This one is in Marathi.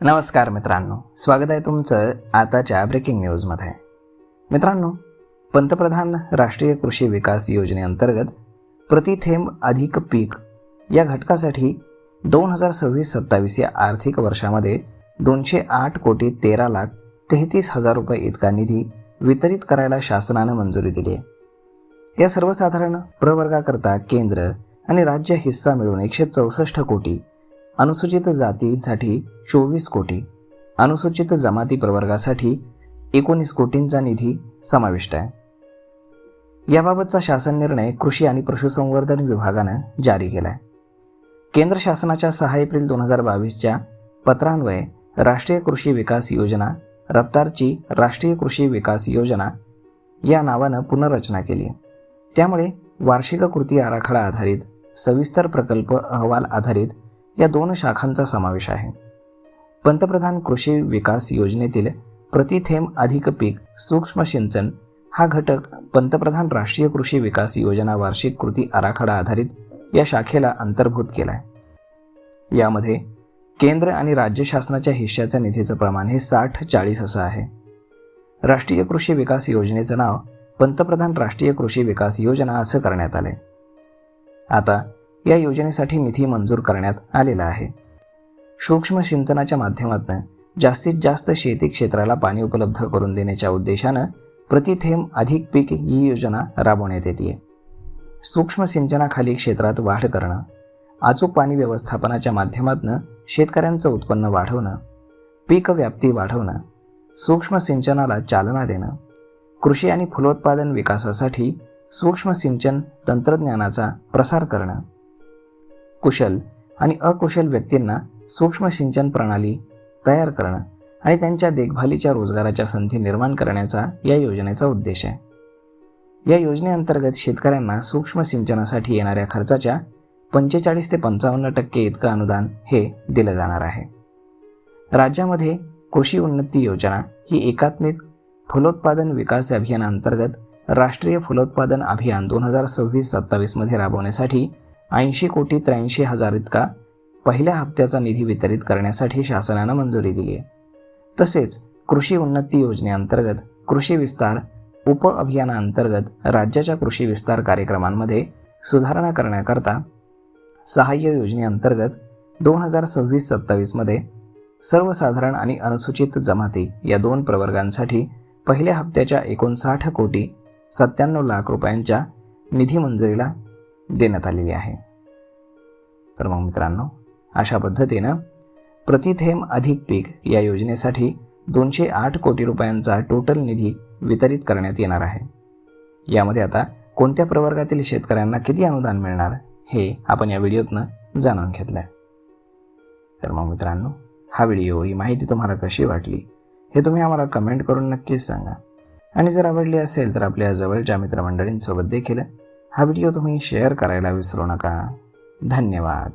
नमस्कार मित्रांनो, स्वागत आहे तुमचं आताच्या ब्रेकिंग न्यूजमध्ये. मित्रांनो, पंतप्रधान राष्ट्रीय कृषी विकास योजनेअंतर्गत प्रति थेंब अधिक पीक या घटकासाठी 2026-27 या आर्थिक वर्षामध्ये 208,13,33,000 रुपये इतका निधी वितरित करायला शासनानं मंजुरी दिली आहे. या सर्वसाधारण प्रवर्गाकरता केंद्र आणि राज्य हिस्सा मिळून 164 कोटी, अनुसूचित जातीसाठी 24 कोटी, अनुसूचित जमाती प्रवर्गासाठी 19 कोटींचा निधी समाविष्ट आहे. याबाबतचा शासन निर्णय कृषी आणि पशुसंवर्धन विभागानं जारी केला आहे. केंद्र शासनाच्या 6 एप्रिल 2022च्या पत्रान्वये राष्ट्रीय कृषी विकास योजना रफ्तारची राष्ट्रीय कृषी विकास योजना या नावानं पुनर्रचना केली. त्यामुळे वार्षिक कृती आराखडा आधारित, सविस्तर प्रकल्प अहवाल आधारित या 2 शाखांचा समावेश आहे. पंतप्रधान कृषी विकास योजनेतील प्रति थेंब अधिक पीक सूक्ष्म सिंचन हा घटक पंतप्रधान राष्ट्रीय कृषी विकास योजना वार्षिक कृती आराखडा आधारित या शाखेला अंतर्भूत केला आहे. यामध्ये केंद्र आणि राज्य शासनाच्या हिश्श्याच्या निधीचं प्रमाण हे 60-40 असं आहे. राष्ट्रीय कृषी विकास योजनेचं नाव पंतप्रधान राष्ट्रीय कृषी विकास योजना असं करण्यात आले. आता या योजनेसाठी निधी मंजूर करण्यात आलेला आहे. सूक्ष्म सिंचनाच्या माध्यमातून जास्तीत जास्त शेती क्षेत्राला पाणी उपलब्ध करून देण्याच्या उद्देशानं प्रति थेंब अधिक पीक ही योजना राबवण्यात येते. सूक्ष्म सिंचनाखाली क्षेत्रात वाढ करणं, अचूक पाणी व्यवस्थापनाच्या माध्यमातून शेतकऱ्यांचं उत्पन्न वाढवणं, पीक व्याप्ती वाढवणं, सूक्ष्म सिंचनाला चालना देणं, कृषी आणि फलोत्पादन विकासासाठी सूक्ष्म सिंचन तंत्रज्ञानाचा प्रसार करणं, कुशल आणि अकुशल व्यक्तींना सूक्ष्म सिंचन प्रणाली तयार करणं आणि त्यांच्या देखभालीच्या रोजगाराच्या संधी निर्माण करण्याचा या योजनेचा उद्देश आहे. या योजनेअंतर्गत शेतकऱ्यांना सूक्ष्म सिंचनासाठी येणाऱ्या खर्चाच्या 45 ते 55% इतकं अनुदान हे दिलं जाणार आहे. राज्यामध्ये कृषी उन्नती योजना ही एकात्मिक फलोत्पादन विकास अभियानाअंतर्गत राष्ट्रीय फलोत्पादन अभियान 2026-27 मध्ये राबवण्यासाठी 80,83,000 इतका पहिल्या हप्त्याचा निधी वितरित करण्यासाठी शासनानं मंजुरी दिली आहे. तसेच कृषी उन्नती योजनेअंतर्गत कृषी विस्तार उप अभियानाअंतर्गत राज्याच्या कृषी विस्तार कार्यक्रमांमध्ये सुधारणा करण्याकरता सहाय्य योजनेअंतर्गत 2026-27 मध्ये सर्वसाधारण आणि अनुसूचित जमाती या 2 प्रवर्गांसाठी पहिल्या हप्त्याच्या 59,97,00,000 रुपयांच्या निधी मंजुरीला देण्यात आलेली आहे. तर मग मित्रांनो, अशा पद्धतीनं प्रति थेंब अधिक पीक या योजनेसाठी 208 कोटी रुपयांचा टोटल निधी वितरित करण्यात येणार आहे. यामध्ये आता कोणत्या प्रवर्गातील शेतकऱ्यांना किती अनुदान मिळणार हे आपण या व्हिडिओतनं जाणून घेतलं आहे. तर मग मित्रांनो, हा व्हिडिओ, ही माहिती तुम्हाला कशी वाटली हे तुम्ही आम्हाला कमेंट करून नक्कीच सांगा. आणि जर आवडली असेल तर आपल्या जवळच्या मित्रमंडळींसोबत देखील हा व्हिडिओ तुम्ही शेअर करायला विसरू नका. धन्यवाद.